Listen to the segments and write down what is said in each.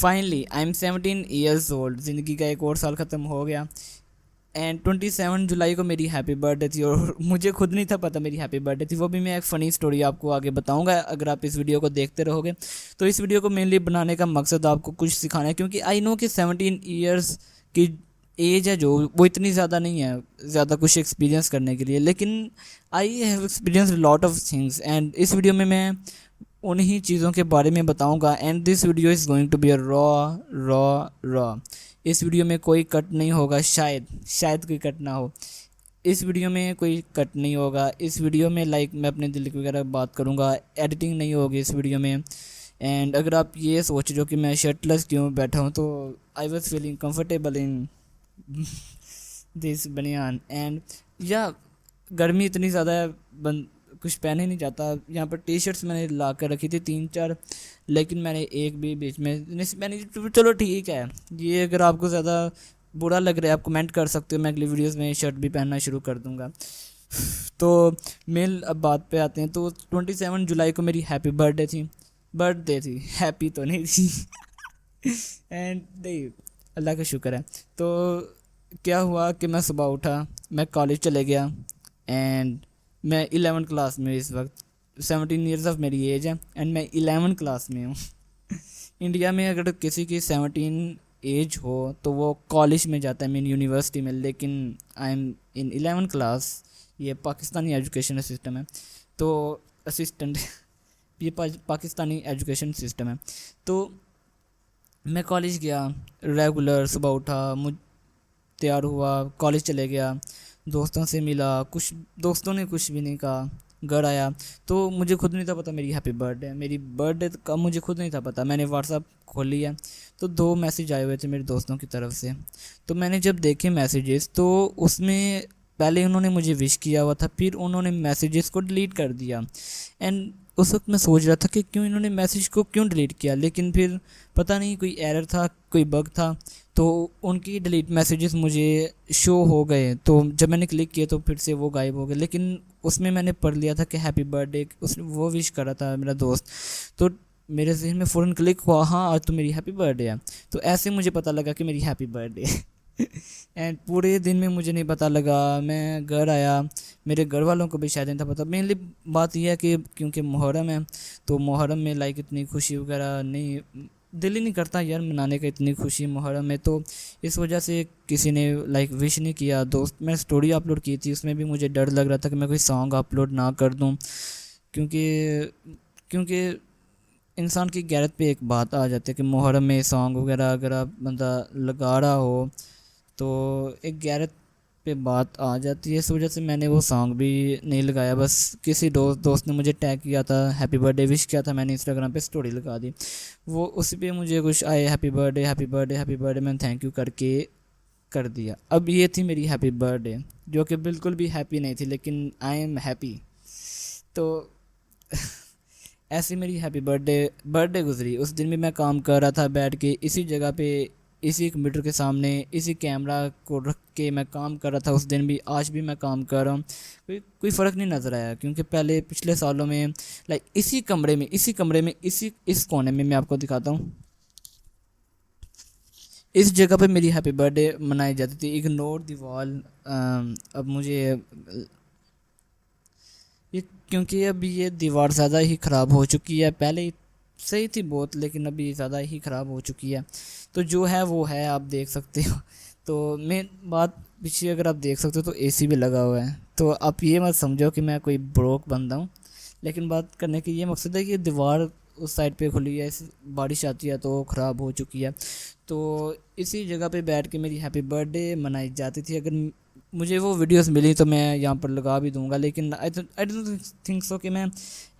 Finally I am 17 years old. ज़िंदगी का एक और साल ख़त्म हो गया एंड 27 जुलाई को मेरी हैप्पी बर्थडे थी और मुझे खुद नहीं था पता मेरी हैप्पी बर्थडे थी। वो भी मैं एक फ़नी स्टोरी आपको आगे बताऊंगा अगर आप इस वीडियो को देखते रहोगे। तो इस वीडियो को मेनली बनाने का मकसद आपको कुछ सिखाना है, क्योंकि आई नो कि 17 ईयर्स की एज है जो वो इतनी ज़्यादा नहीं है ज़्यादा कुछ एक्सपीरियंस करने के लिए, लेकिन I have experience lot of things and इस वीडियो में मैं उन्हीं चीज़ों के बारे में बताऊंगा। And this video is going to be a raw. इस वीडियो में कोई कट नहीं होगा, शायद कोई कट ना हो। इस वीडियो में कोई कट नहीं होगा। इस वीडियो में मैं अपने दिल की वगैरह बात करूँगा, एडिटिंग नहीं होगी इस वीडियो में। एंड अगर आप ये सोच रहे हो कि मैं शर्टलेस क्यों बैठा हूँ, तो I was feeling comfortable in this बनियान एंड या गर्मी इतनी ज़्यादा है कुछ पहने नहीं जाता। यहाँ पर टी शर्ट्स मैंने ला कर रखी थी 3-4, लेकिन मैंने एक भी बीच में नहीं पहनी। तो चलो ठीक है, ये अगर आपको ज़्यादा बुरा लग रहा है आप कमेंट कर सकते हो, मैं अगली वीडियोस में शर्ट भी पहनना शुरू कर दूँगा। तो मेन अब बात पे आते हैं। तो 27 जुलाई को मेरी बर्थडे थी, हैप्पी तो नहीं थी एंड नहीं, अल्लाह का शुक्र है। तो क्या हुआ कि मैं सुबह उठा, मैं कॉलेज चले गया एंड मैं 11 क्लास में इस वक्त 17 ईयर्स ऑफ मेरी एज है एंड मैं 11 क्लास में हूँ इंडिया में अगर किसी की 17 एज हो तो वो कॉलेज में जाता है, मीन यूनिवर्सिटी में, लेकिन आई एम इन 11 क्लास। ये पाकिस्तानी एजुकेशन सिस्टम है, तो असिस्टेंट ये पाकिस्तानी एजुकेशन सिस्टम है। तो मैं कॉलेज गया, रेगुलर सुबह उठा, तैयार हुआ, कॉलेज चले गया, दोस्तों से मिला, कुछ दोस्तों ने कुछ भी नहीं कहा, घर आया तो मुझे खुद नहीं था पता मेरी बर्थडे का मुझे खुद नहीं था पता। मैंने व्हाट्सअप खोल लिया तो 2 मैसेज आए हुए थे मेरे दोस्तों की तरफ से। तो मैंने जब देखे मैसेजेस तो उसमें पहले उन्होंने मुझे विश किया हुआ था, फिर उन्होंने मैसेजेस को डिलीट कर दिया। एंड उस वक्त मैं सोच रहा था कि क्यों इन्होंने मैसेज को क्यों डिलीट किया, लेकिन फिर पता नहीं कोई एरर था, कोई बग था, तो उनकी डिलीट मैसेजेस मुझे शो हो गए। तो जब मैंने क्लिक किया तो फिर से वो गायब हो गए, लेकिन उसमें मैंने पढ़ लिया था कि हैप्पी बर्थडे, उसने वो विश करा था मेरा दोस्त। तो मेरे जहन में फ़ौरन क्लिक हुआ, हाँ आज तो मेरी हैप्पी बर्थडे है। तो ऐसे मुझे पता लगा कि मेरी हैप्पी बर्थडे है एंड पूरे दिन में मुझे नहीं पता लगा। मैं घर आया, मेरे घर वालों को भी शायद नहीं था पता। मेनली बात यह है कि क्योंकि मुहर्रम है, तो मुहर्रम में इतनी खुशी वगैरह नहीं, दिल ही नहीं करता यार मनाने का, इतनी खुशी मुहर्रम में। तो इस वजह से किसी ने विश नहीं किया। दोस्त मैं स्टोरी अपलोड की थी, उसमें भी मुझे डर लग रहा था कि मैं कोई सॉन्ग अपलोड ना कर दूं, क्योंकि इंसान की गैरत पे एक बात आ जाती है कि मुहर्रम में सॉन्ग वगैरह अगर आप बंदा लगा रहा हो तो एक गैरत पे बात आ जाती है। इस वजह से मैंने वो सॉन्ग भी नहीं लगाया। बस किसी दोस्त ने मुझे टैग किया था, हैप्पी बर्थडे विश किया था, मैंने इंस्टाग्राम पे स्टोरी लगा दी। वो उसी पे मुझे कुछ आए happy birthday happy birthday happy birthday, मैंने थैंक यू करके कर दिया। अब ये थी मेरी हैप्पी बर्थडे, जो कि बिल्कुल भी हैप्पी नहीं थी, लेकिन आई एम हैप्पी। तो ऐसी मेरी हैप्पी बर्थडे गुजरी। उस दिन भी मैं काम कर रहा था बैठ के इसी जगह पे, इसी कंप्यूटर के सामने, इसी कैमरा को रख के मैं काम कर रहा था उस दिन भी, आज भी मैं काम कर रहा हूँ। कोई फ़र्क नहीं नज़र आया, क्योंकि पिछले सालों में इसी कमरे में इस कोने में मैं आपको दिखाता हूँ, इस जगह पे मेरी हैप्पी बर्थडे मनाई जाती थी। Ignore the wall. अब मुझे ये क्योंकि अभी ये दीवार ज़्यादा ही ख़राब हो चुकी है, पहले ही सही थी बहुत, लेकिन अभी ज़्यादा ही ख़राब हो चुकी है। तो जो है वो है, आप देख सकते हो। तो मेन बात पीछे अगर आप देख सकते हो तो एसी भी लगा हुआ है। तो आप ये मत समझो कि मैं कोई ब्रोक बंदा हूँ, लेकिन बात करने की ये मकसद है कि दीवार उस साइड पे खुली है, बारिश आती है तो ख़राब हो चुकी है। तो इसी जगह पे बैठ के मेरी हैप्पी बर्थडे मनाई जाती थी। अगर मुझे वो वीडियोस मिली तो मैं यहाँ पर लगा भी दूंगा, लेकिन आई डोंट थिंक सो कि मैं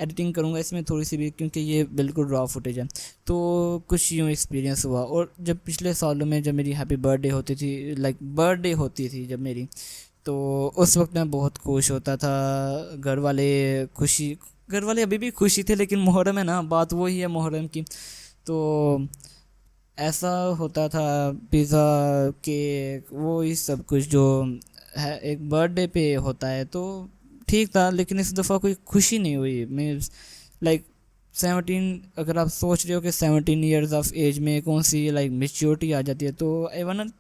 एडिटिंग करूँगा इसमें थोड़ी सी भी, क्योंकि ये बिल्कुल रॉ फुटेज है। तो कुछ यूँ एक्सपीरियंस हुआ। और जब पिछले सालों में जब मेरी हैप्पी बर्थडे होती थी, बर्थडे होती थी जब मेरी, तो उस वक्त मैं बहुत खुश होता था। घर वाले अभी भी खुशी थे, लेकिन मुहर्रम है ना, बात वही है मुहर्रम की। तो ऐसा होता था, पिज़्ज़ा, केक, वो ये सब कुछ जो है एक बर्थडे पे होता है, तो ठीक था। लेकिन इस दफ़ा कोई खुशी नहीं हुई। मीन्स लाइक 17, अगर आप सोच रहे हो कि 17 ईयर्स ऑफ एज में कौन सी लाइक मेच्योरिटी आ जाती है, तो आई वांट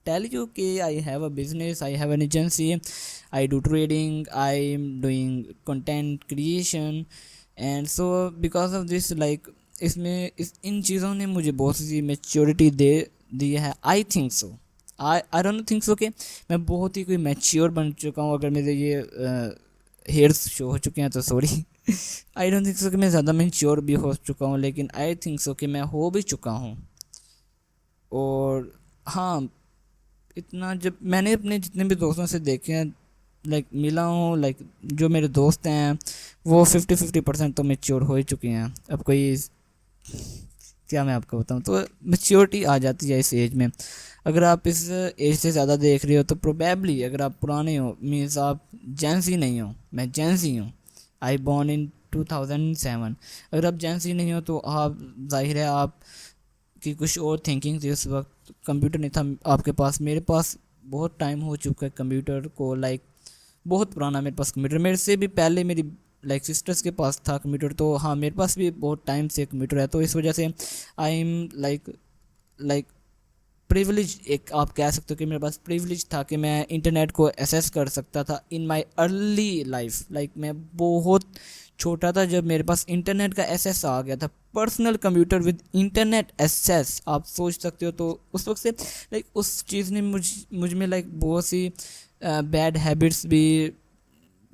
tell you कि I have a business, I have an agency, I do trading, I am doing content creation, and so because of this like इसमें इन चीज़ों ने मुझे बहुत सी मेच्योरिटी दे दी है। I think so, I don't think so कि मैं बहुत ही कोई मैच्योर बन चुका हूँ। अगर मेरे ये हेयर्स शो हो चुके हैं तो sorry. I don't think so कि मैं ज़्यादा मैच्योर भी हो चुका हूँ, लेकिन आई थिंक सो कि मैं हो भी चुका हूँ। और हाँ, इतना जब मैंने अपने जितने भी दोस्तों से देखे हैं, लाइक मिला हूँ, लाइक जो मेरे दोस्त हैं वो 50% तो मेच्योर हो ही चुके हैं। अब कोई क्या मैं आपको बताऊँ, तो मेच्योरिटी आ जाती है इस एज में। अगर आप इस एज से ज़्यादा देख रहे हो तो प्रोबेबली अगर आप पुराने हो, मीन्स आप जेंसी नहीं हो। मैं जेंसी हूँ, आई बॉर्न इन 2007। अगर आप जेंसी नहीं हो तो आप जाहिर है आप कि कुछ और थिंकिंग थी उस वक्त। कंप्यूटर नहीं था आपके पास, मेरे पास बहुत टाइम हो चुका है कंप्यूटर को, लाइक बहुत पुराना मेरे पास कंप्यूटर। मेरे से भी पहले मेरी लाइक सिस्टर्स के पास था कंप्यूटर, तो हाँ मेरे पास भी बहुत टाइम से कंप्यूटर है। तो इस वजह से आई एम लाइक प्रिविलेज, एक आप कह सकते हो कि मेरे पास प्रिविलेज था कि मैं इंटरनेट को एक्सेस कर सकता था in my early life. Like मैं बहुत छोटा था जब मेरे पास इंटरनेट का एक्सेस आ गया था, personal computer with internet access, आप सोच सकते हो। तो उस वक्त से लाइक उस चीज़ ने मुझ में लाइक बहुत सी बैड हैबिट्स भी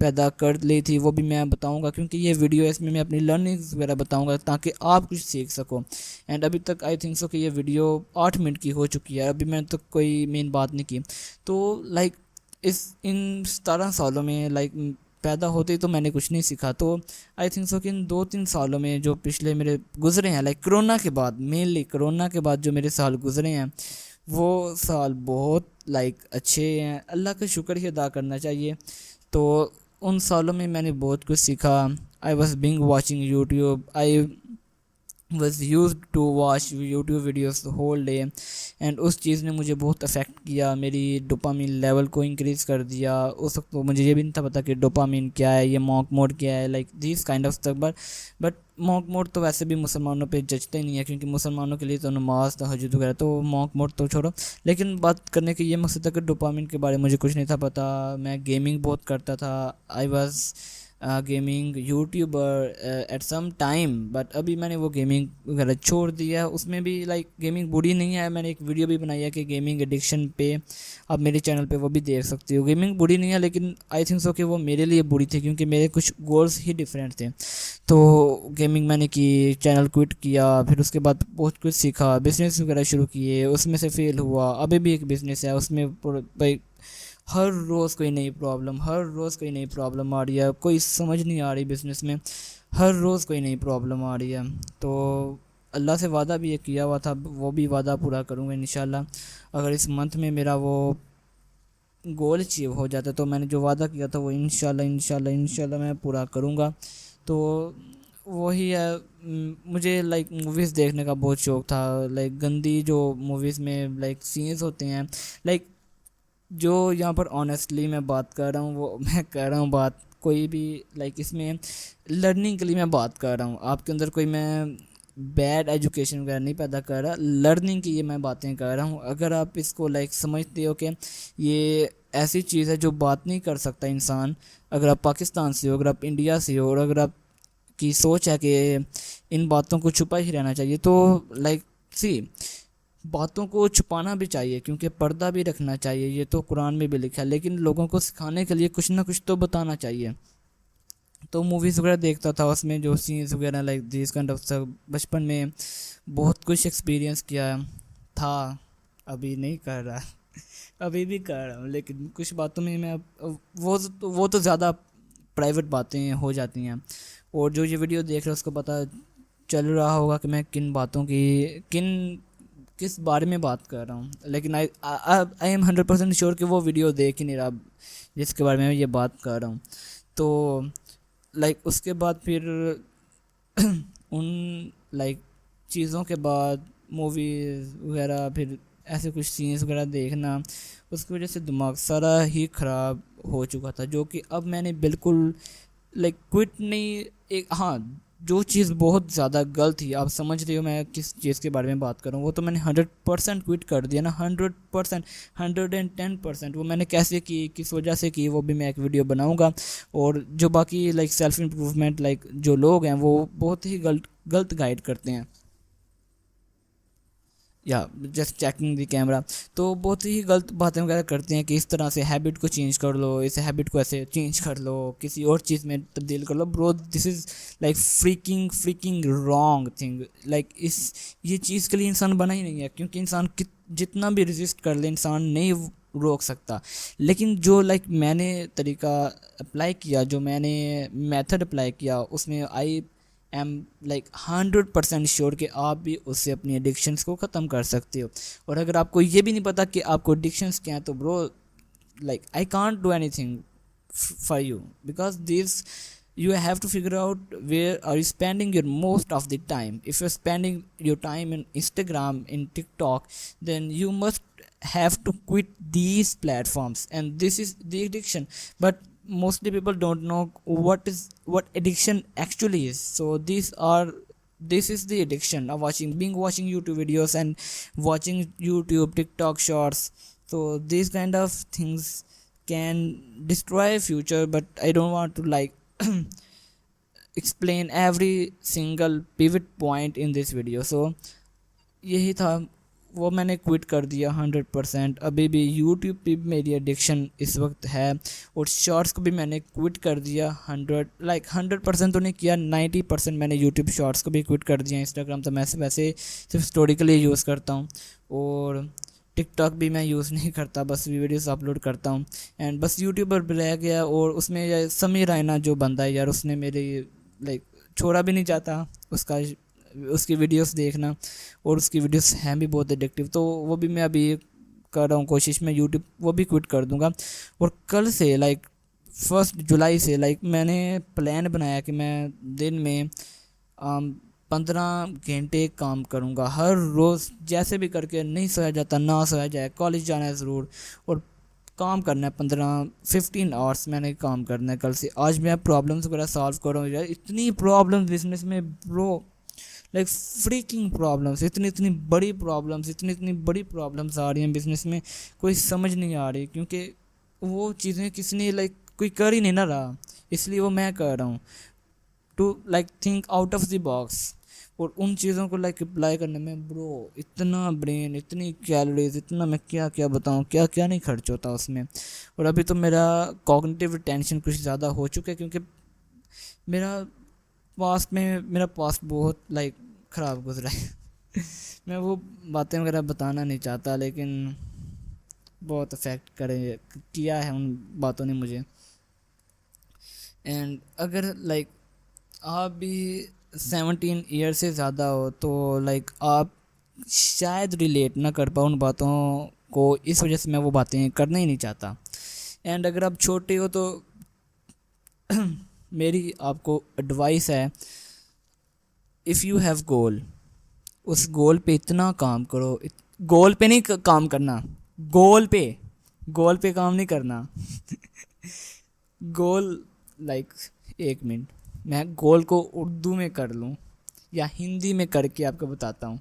पैदा कर ली थी, वो भी मैं बताऊंगा, क्योंकि ये वीडियो इसमें मैं अपनी लर्निंग्स वगैरह बताऊंगा ताकि आप कुछ सीख सको। एंड अभी तक आई थिंक सो कि ये वीडियो 8 मिनट की हो चुकी है, अभी मैंने तो कोई मेन बात नहीं की। तो लाइक इस इन 17 सालों में लाइक पैदा होते ही तो मैंने कुछ नहीं सीखा। तो आई थिंक सो कि इन 2-3 सालों में जो पिछले मेरे गुजरे हैं, लाइक कोरोना के बाद, मेनली कोरोना के बाद जो मेरे साल गुजरे हैं वो साल बहुत लाइक अच्छे हैं। अल्लाह का शुक्र ही अदा करना चाहिए। तो उन सालों में मैंने बहुत कुछ सीखा। I was binge watching YouTube, I was use to watch YouTube videos whole day, and उस चीज़ ने मुझे बहुत अफेक्ट किया, मेरी डोपामिन लेवल को इंक्रीज़ कर दिया। उस वक्त तो मुझे ये भी नहीं था पता कि डोपामिन क्या है, ये मॉन्क मोड क्या है, like this kind of stuff. But monk mode तो वैसे भी मुसलमानों पे जचते ही नहीं है, क्योंकि मुसलमानों के लिए तो नमाज तहज्जुद वगैरह, तो मॉन्क मोड तो छोड़ो। लेकिन बात करने की ये मकसद था कि डोपामिन के बारे में मुझे कुछ नहीं था पता। मैं गेमिंग बहुत करता था, I was gaming YouTuber at some time, but अभी मैंने वो गेमिंग वगैरह छोड़ दिया। उसमें भी लाइक गेमिंग बुरी नहीं है, मैंने एक वीडियो भी बनाई है कि गेमिंग एडिक्शन पे, आप मेरे चैनल पे वो भी देख सकते हो। गेमिंग बुरी नहीं है, लेकिन आई थिंक सो कि वो मेरे लिए बुरी थी, क्योंकि मेरे कुछ गोल्स ही डिफरेंट थे। तो गेमिंग मैंने की, चैनल क्विट किया, फिर उसके बाद बहुत कुछ सीखा, बिज़नेस वगैरह शुरू किए, उसमें से फेल हुआ। अभी भी एक बिज़नेस है, उसमें भाई हर रोज़ कोई नई प्रॉब्लम, हर रोज़ कोई नई प्रॉब्लम आ रही है, कोई समझ नहीं आ रही बिज़नेस में, हर रोज़ कोई नई प्रॉब्लम आ रही है। तो अल्लाह से वादा भी ये किया हुआ था, वो भी वादा पूरा करूँगा इंशाल्लाह। अगर इस मंथ में मेरा वो गोल अचीव हो जाता तो मैंने जो वादा किया था वो इंशाल्लाह मैं पूरा करूँगा। तो वही है, मुझे लाइक मूवीज़ देखने का बहुत शौक़ था। लाइक गंदी जो मूवीज़ में लाइक सीन्स होते हैं, लाइक जो यहाँ पर ऑनेस्टली मैं बात कर रहा हूँ वो मैं कर रहा हूँ बात, कोई भी लाइक इसमें लर्निंग के लिए मैं बात कर रहा हूँ, आपके अंदर कोई मैं बैड एजुकेशन वगैरह नहीं पैदा कर रहा, लर्निंग की ये मैं बातें कर रहा हूँ। अगर आप इसको लाइक समझते हो कि ये ऐसी चीज़ है जो बात नहीं कर सकता इंसान, अगर आप पाकिस्तान से हो, अगर आप इंडिया से हो, और अगर आप की सोच है कि इन बातों को छुपा ही रहना चाहिए, तो लाइक सी बातों को छुपाना भी चाहिए, क्योंकि पर्दा भी रखना चाहिए, ये तो कुरान में भी लिखा है। लेकिन लोगों को सिखाने के लिए कुछ ना कुछ तो बताना चाहिए। तो मूवीज़ वगैरह देखता था, उसमें जो सीन्स वगैरह लाइक दिस काइंड ऑफ सब, बचपन में बहुत कुछ एक्सपीरियंस किया था, अभी नहीं कर रहा। अभी भी कर रहा हूँ, लेकिन कुछ बातों में मैं वो तो ज़्यादा प्राइवेट बातें हो जाती हैं। और जो ये वीडियो देख रहे हैं उसको पता चल रहा होगा कि मैं किन बातों की किस बारे में बात कर रहा हूँ। लेकिन आई एम 100% श्योर कि वो वीडियो देख ही नहीं रहा जिसके बारे में मैं ये बात कर रहा हूँ। तो लाइक उसके बाद फिर उन लाइक चीज़ों के बाद मूवीज़ वगैरह, फिर ऐसे कुछ सीन्स वगैरह देखना, उसकी वजह से दिमाग सारा ही ख़राब हो चुका था, जो कि अब मैंने बिल्कुल लाइक क्विट नहीं, एक हाँ जो चीज़ बहुत ज़्यादा गलत थी, आप समझ रहे हो मैं किस चीज़ के बारे में बात कर रहा हूँ, वो तो मैंने 100% क्विट कर दिया ना, 100%, 110%। वो मैंने कैसे की, किस वजह से की, वो भी मैं एक वीडियो बनाऊँगा। और जो बाकी लाइक सेल्फ इम्प्रूवमेंट लाइक जो लोग हैं वो बहुत ही गलत गलत गाइड करते हैं, या जस्ट चेकिंग द कैमरा, तो बहुत ही गलत बातें वगैरह करते हैं कि इस तरह से हैबिट को चेंज कर लो, इस हैबिट को ऐसे चेंज कर लो, किसी और चीज़ में तब्दील कर लो। Bro, this is like freaking freaking wrong thing. Like इस ये चीज़ के लिए इंसान बना ही नहीं है, क्योंकि इंसान जितना भी रेजिस्ट कर ले इंसान नहीं रोक सकता। लेकिन जो लाइक मैंने तरीका अप्लाई किया, जो मैंने मेथड अप्लाई किया, उसमें आई एम लाइक 100% श्योर कि आप भी उससे अपनी एडिक्शंस को ख़त्म कर सकते हो। और अगर आपको ये भी नहीं पता कि आपको एडिक्शंस क्या हैं, तो bro like I can't do anything for you, because this you have to figure out where are you spending your most of the time. If you're spending your time in Instagram, in TikTok, then you must have to quit these platforms, and this is the addiction. But mostly people don't know what addiction actually is. So this is the addiction of watching YouTube videos and watching YouTube TikTok shorts. So these kind of things can destroy future, but I don't want to like explain every single pivot point in this video. So यही था, वो मैंने quit कर दिया 100%। अभी भी YouTube पे मेरी एडिक्शन इस वक्त है, और शॉर्ट्स को भी मैंने क्विट कर दिया 100% तो नहीं किया, 90% मैंने यूट्यूब शॉर्ट्स को भी क्विट कर दिया। इंस्टाग्राम तो मैं वैसे सिर्फ स्टोरी के लिए यूज़ करता हूँ, और टिकटॉक भी मैं यूज़ नहीं करता, बस वीडियोस अपलोड करता हूँ। एंड बस यूट्यूब पर रह गया, और उसमें यार समीर रायना जो बंदा है यार, उसने मेरे लाइक छोड़ा भी नहीं चाहता उसकी वीडियोस देखना, और उसकी वीडियोस हैं भी बहुत एडिक्टिव। तो वो भी मैं अभी कर रहा हूँ कोशिश में यूट्यूब वो भी क्विट कर दूँगा। और कल से लाइक 1 जुलाई से लाइक मैंने प्लान बनाया कि मैं दिन में 15 घंटे काम करूँगा हर रोज़, जैसे भी करके, नहीं सोया जाता ना सोया जाए, कॉलेज जाना है ज़रूर, और काम करना है 15 आवर्स मैंने काम करना है कल से। आज मैं प्रॉब्लम्स वगैरह सॉल्व कर रहा हूँ यार, इतनी प्रॉब्लम्स बिजनेस में ब्रो, लाइक फ्रीकिंग प्रॉब्लम्स, इतनी बड़ी प्रॉब्लम्स आ रही हैं बिजनेस में, कोई समझ नहीं आ रही, क्योंकि वो चीज़ें किसने लाइक कोई कर ही नहीं ना रहा, इसलिए वो मैं कर रहा हूँ to like think out of the box. और उन चीज़ों को लाइक अप्लाई करने में ब्रो इतना ब्रेन, इतनी कैलोरीज, इतना मैं क्या क्या बताऊँ, क्या क्या नहीं खर्च होता उसमें। और अभी तो मेरा कॉग्निटिव टेंशन कुछ ज़्यादा हो चुका है, क्योंकि मेरा पास्ट बहुत लाइक ख़राब गुजरा है मैं वो बातें वगैरह बताना नहीं चाहता, लेकिन बहुत अफेक्ट किया है उन बातों ने मुझे। एंड अगर लाइक आप भी 17 ईयर से ज़्यादा हो, तो लाइक आप शायद रिलेट ना कर पाओ उन बातों को, इस वजह से मैं वो बातें करना ही नहीं चाहता। एंड अगर आप छोटे हो तो मेरी आपको एडवाइस है, इफ़ यू हैव गोल, उस गोल पे इतना काम करो, गोल पे नहीं काम करना, गोल पे काम नहीं करना गोल लाइक एक मिनट, मैं गोल को उर्दू में कर लूँ या हिंदी में करके आपको बताता हूँ।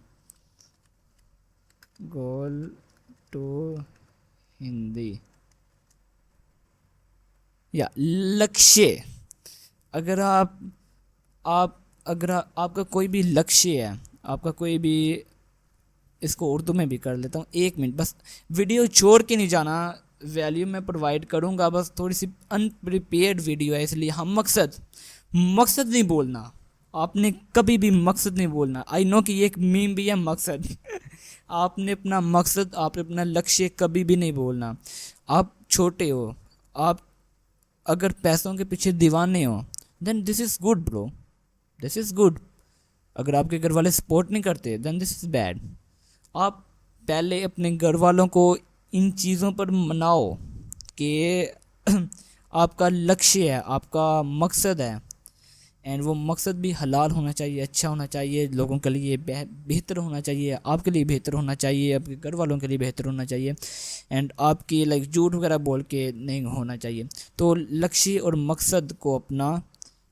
गोल टू हिंदी या लक्ष्य। अगर आपका कोई भी लक्ष्य है, आपका कोई भी, इसको उर्दू में भी कर लेता हूँ, एक मिनट बस, वीडियो छोड़ के नहीं जाना, वैल्यू मैं प्रोवाइड करूँगा, बस थोड़ी सी अनप्रिपेयर्ड वीडियो है, इसलिए हम मकसद नहीं बोलना, आपने कभी भी मकसद नहीं बोलना। आई नो कि ये एक मीम भी है मकसद आपने अपना लक्ष्य कभी भी नहीं बोलना। आप छोटे हो, आप अगर पैसों के पीछे दीवाने हो, then this is good bro, this is good. अगर आपके घर वाले सपोर्ट नहीं करते, देन दिस इज़ बैड। आप पहले अपने घर वालों को इन चीज़ों पर मनाओ कि आपका लक्ष्य है, आपका मकसद है, एंड वो मकसद भी हलाल होना चाहिए, अच्छा होना चाहिए, लोगों के लिए बेहतर होना चाहिए, आपके लिए बेहतर होना चाहिए, आपके घर वालों के लिए बेहतर होना चाहिए, एंड आपकी लाइक झूठ वगैरह बोल के नहीं होना चाहिए। तो लक्ष्य और मकसद को अपना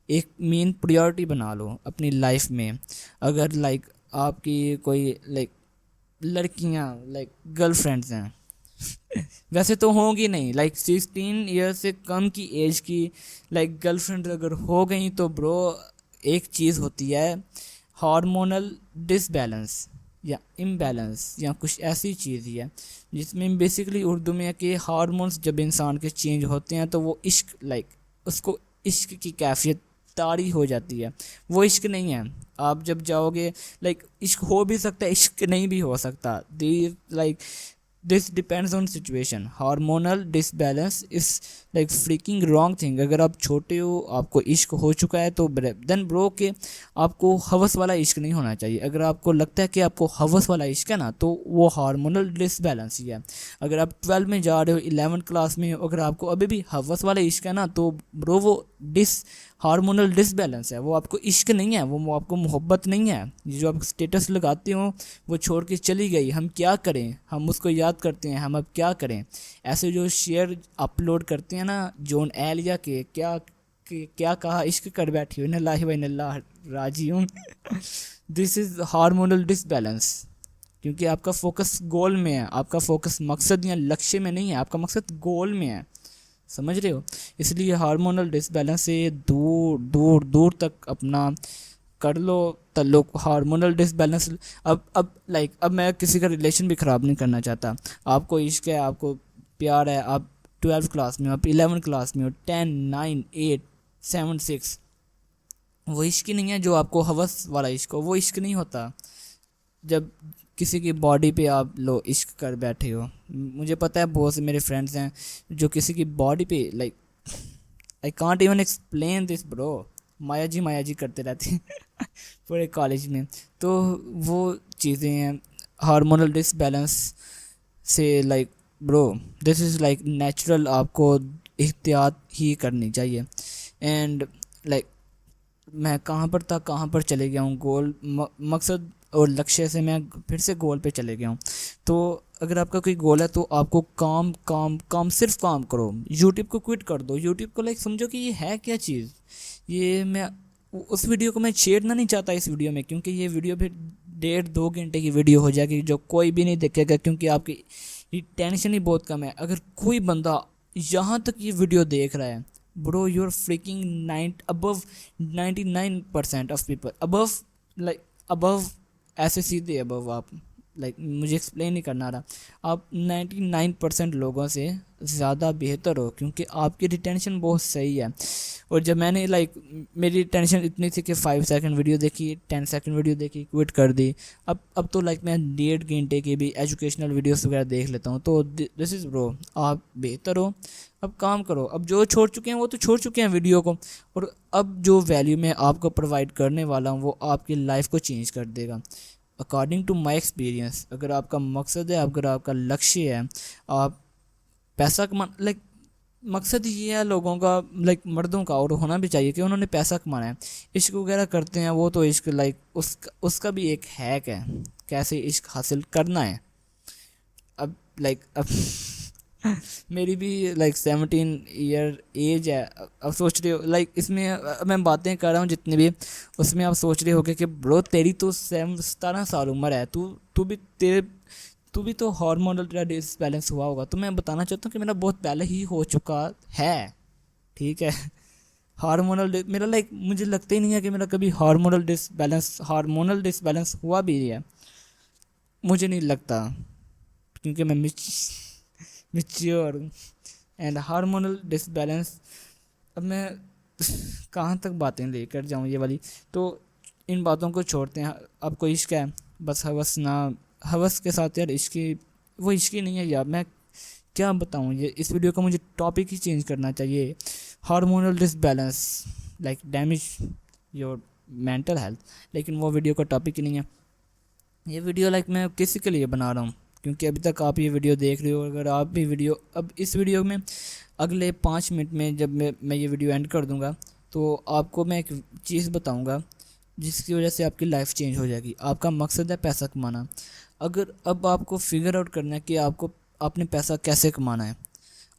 एक मेन प्रायोरिटी बना लो अपनी लाइफ में। अगर लाइक आपकी कोई लाइक लड़कियां लाइक गर्लफ्रेंड्स हैं वैसे तो होंगी नहीं, लाइक 16 ईयर से कम की एज की लाइक गर्लफ्रेंड अगर हो गई तो ब्रो एक चीज़ होती है हार्मोनल डिसबैलेंस या इम्बैलेंस या कुछ ऐसी चीज़ ही है जिसमें बेसिकली उर्दू में है कि हार्मोन्स जब इंसान के चेंज होते हैं तो वो इश्क लाइक उसको इश्क की कैफियत तारी हो जाती है। वो इश्क नहीं है। आप जब जाओगे लाइक इश्क हो भी सकता है, इश्क नहीं भी हो सकता। The like this depends on situation. Hormonal disbalance is like freaking wrong thing. अगर आप छोटे हो, आपको इश्क हो चुका है तो देन ब्रो के आपको हवस वाला इश्क नहीं होना चाहिए। अगर आपको लगता है कि आपको हवस वाला इश्क है ना तो वो हार्मोनल डिसबैलेंस ही है। अगर आप 12 में जा रहे हो, 11 क्लास में हो, अगर आपको अभी भी हवस वाला इश्क है ना तो ब्रो वो हार्मोनल डिसबैलेंस है। वो आपको इश्क नहीं है, वो आपको मोहब्बत नहीं है। ये जो आप स्टेटस लगाते हो वो छोड़ के चली गई, हम क्या करें, हम उसको याद करते हैं, हम अब क्या करें। ऐसे जो शेयर अपलोड करते हैं ना जॉन एलिया के, क्या कहा इश्क कर बैठी हो, इन्नल्लाहि व इन्ना राजिऊन दिस इज़ हार्मोनल डिसबैलेंस। क्योंकि आपका फोकस गोल में है, आपका फोकस मकसद या लक्ष्य में नहीं है, आपका मकसद गोल में है। समझ रहे हो? इसलिए हार्मोनल डिसबैलेंस से दूर दूर दूर तक अपना कर लो ताल्लुक। हार्मोनल डिसबैलेंस अब मैं किसी का रिलेशन भी ख़राब नहीं करना चाहता। आपको इश्क है, आपको प्यार है, आप 12 क्लास में हो, आप 11 क्लास में हो, 10 9 8 7 6, वो इश्क ही नहीं है जो आपको हवस वाला इश्क हो। वो इश्क नहीं होता जब किसी की बॉडी पे आप लो इश्क कर बैठे हो। मुझे पता है बहुत से मेरे फ्रेंड्स हैं जो किसी की बॉडी पे like I can't even explain this bro, Maya ji करते रहते हैं पूरे कॉलेज में। तो वो चीज़ें हैं हार्मोनल डिसबैलेंस से like bro this is like natural, आपको एहतियात ही करनी चाहिए। एंड लाइक मैं कहाँ पर था, कहाँ पर चले गया हूँ, गोल मकसद और लक्ष्य से मैं फिर से गोल पे चले गया हूँ। तो अगर आपका कोई गोल है तो आपको काम काम काम सिर्फ काम करो। यूट्यूब को क्विट कर दो। यूट्यूब को लाइक समझो कि ये है क्या चीज़। ये मैं उस वीडियो को मैं छेड़ना नहीं चाहता इस वीडियो में, क्योंकि ये वीडियो फिर 1.5-2 घंटे की वीडियो हो जाएगी जो कोई भी नहीं देखेगा, क्योंकि आपकी टेंशन ही बहुत कम है। अगर कोई बंदा यहाँ तक ये वीडियो देख रहा है bro, you are freaking above 99% of people above like above ऐसे सीधे अबव आप लाइक मुझे एक्सप्लेन नहीं करना रहा। आप 99% लोगों से ज़्यादा बेहतर हो, क्योंकि आपकी रिटेंशन बहुत सही है। और जब मैंने लाइक मेरी टेंशन इतनी थी कि 5 सेकंड वीडियो देखी, 10 सेकंड वीडियो देखी, क्विट कर दी। अब तो लाइक मैं 1.5 घंटे की भी एजुकेशनल वीडियोस वगैरह देख लेता हूँ। तो दिस इज़ ब्रो, आप बेहतर हो, अब काम करो। अब जो छोड़ चुके हैं वो तो छोड़ चुके हैं वीडियो को, और अब जो वैल्यू मैं आपको प्रोवाइड करने वाला हूँ वो आपकी लाइफ को चेंज कर देगा। अकॉर्डिंग टू माई एक्सपीरियंस, अगर आपका मकसद है, अगर आपका लक्ष्य है, आप पैसा कमा लाइक मकसद ये है लोगों का लाइक मर्दों का, और होना भी चाहिए कि उन्होंने पैसा कमाना है। इश्क वगैरह करते हैं वो तो इश्क लाइक उसका भी एक हैक है कैसे इश्क हासिल करना है। अब मेरी भी लाइक 17 ईयर एज है। अब सोच रहे हो लाइक इसमें मैं बातें कर रहा हूँ जितनी भी, उसमें आप सोच रहे हो कि ब्रो तेरी तो 17 साल उम्र है, तू भी तो हार्मोनल डिसबैलेंस हुआ होगा। तो मैं बताना चाहता हूँ कि मेरा बहुत पहले ही हो चुका है, ठीक है। मेरा लाइक मुझे लगता ही नहीं है कि मेरा कभी हार्मोनल डिसबैलेंस हुआ भी है, मुझे नहीं लगता, क्योंकि मैं मैच्योर हूँ। एंड हार्मोनल डिसबैलेंस, अब मैं कहाँ तक बातें लेकर जाऊँ ये वाली, तो इन बातों को छोड़ते हैं। अब कोई इश्क है बस हवस के साथ यार वो इश्क ही नहीं है यार। मैं क्या बताऊँ, ये इस वीडियो का मुझे टॉपिक ही चेंज करना चाहिए। Hormonal disbalance like damage your mental health, लेकिन वो वीडियो का टॉपिक ही नहीं है। ये वीडियो लाइक मैं किसी के लिए बना रहा हूँ, क्योंकि अभी तक आप ये वीडियो देख रहे हो। अगर आप भी वीडियो अब इस वीडियो में अगले 5 मिनट में जब मैं ये वीडियो एंड कर दूँगा तो आपको मैं एक चीज़ बताऊँगा जिसकी वजह से आपकी लाइफ चेंज हो जाएगी। आपका मकसद है पैसा कमाना। अगर अब आपको फिगर आउट करना है कि आपने पैसा कैसे कमाना है,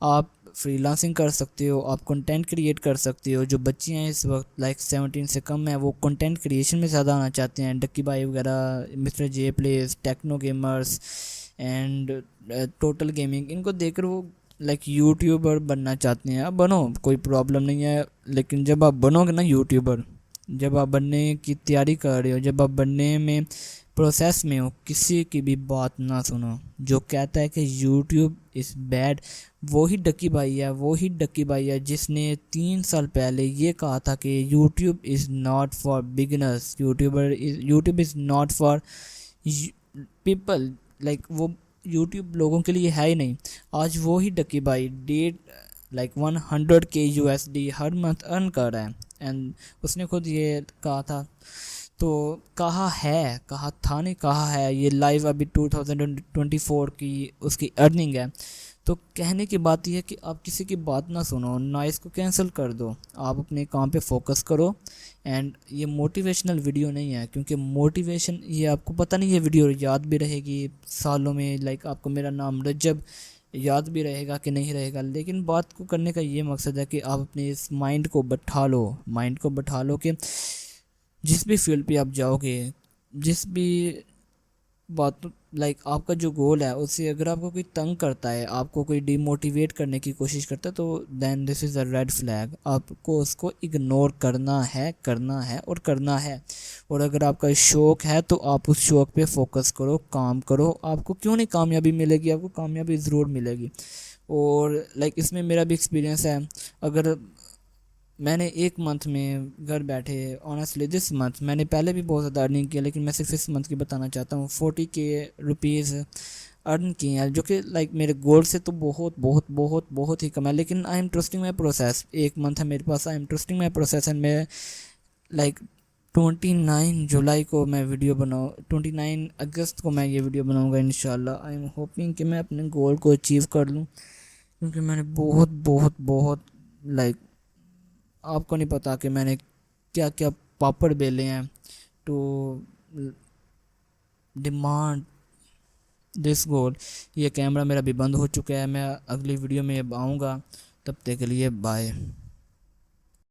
आप फ्रीलांसिंग कर सकते हो, आप कंटेंट क्रिएट कर सकते हो। जो बच्चे हैं इस वक्त लाइक 17 से कम है, वो कंटेंट क्रिएशन में ज़्यादा आना चाहते हैं। डक्की भाई वगैरह, mister Jay plays, techno gamers and total gaming, इनको देखकर वो लाइक यूट्यूबर बनना चाहते हैं। आप बनो, कोई प्रॉब्लम नहीं है, लेकिन जब आप बनोगे ना यूट्यूबर, जब आप बनने की तैयारी कर रहे हो, जब आप बनने में प्रोसेस में हो, किसी की भी बात ना सुनो। जो कहता है कि यूट्यूब इज़ बैड, वही डक्की भाई है, वही डक्की भाई है जिसने 3 साल पहले ये कहा था कि YouTube is not for beginners, YouTube is not for people, like वो यूट्यूब लोगों के लिए है ही नहीं। आज वो ही डक्की भाई डेट लाइक 100K USD हर मंथ अर्न कर रहा है। एंड उसने खुद ये कहा था, तो कहा था नहीं, कहा है। ये लाइव अभी 2024 की उसकी अर्निंग है। तो कहने की बात यह है कि आप किसी की बात ना सुनो, नॉइस को कैंसिल कर दो, आप अपने काम पे फोकस करो। एंड ये मोटिवेशनल वीडियो नहीं है, क्योंकि मोटिवेशन, ये आपको पता नहीं, ये वीडियो याद भी रहेगी सालों में, लाइक आपको मेरा नाम रज्जब याद भी रहेगा कि नहीं रहेगा, लेकिन बात को करने का ये मकसद है कि आप अपने इस माइंड को बैठा लो कि जिस भी फील्ड पे आप जाओगे, जिस भी बात, लाइक आपका जो गोल है उससे अगर आपको कोई तंग करता है, आपको कोई डिमोटिवेट करने की कोशिश करता है, तो then this is a red flag. आपको उसको इग्नोर करना है और करना है। और अगर आपका शौक़ है तो आप उस शौक़ पे फोकस करो, काम करो। आपको क्यों नहीं कामयाबी मिलेगी, आपको कामयाबी ज़रूर मिलेगी। और लाइक इसमें मेरा भी एक्सपीरियंस है। अगर मैंने 1 मंथ में घर बैठे, ऑनेस्टली दिस मंथ मैंने पहले भी बहुत ज़्यादा अर्निंग किया, लेकिन मैं सिर्फ इस मंथ की बताना चाहता हूँ, 40K रुपीज़ अर्न किए हैं, जो कि लाइक मेरे गोल से तो बहुत बहुत बहुत बहुत ही कम है। लेकिन I am trusting my process. 1 month है मेरे पास, I am trusting my process. And मैं लाइक 29 जुलाई को मैं वीडियो बनाऊँ, 29 अगस्त को मैं ये वीडियो बनाऊँगा इंशाल्लाह। आई एम होपिंग कि मैं अपने गोल को अचीव कर लूँ, क्योंकि मैंने बहुत बहुत बहुत लाइक, आपको नहीं पता कि मैंने क्या क्या पापड़ बेले हैं टू डिमांड दिस गोल। ये कैमरा मेरा भी बंद हो चुका है, मैं अगली वीडियो में अब आऊँगा, तब तक के लिए बाय।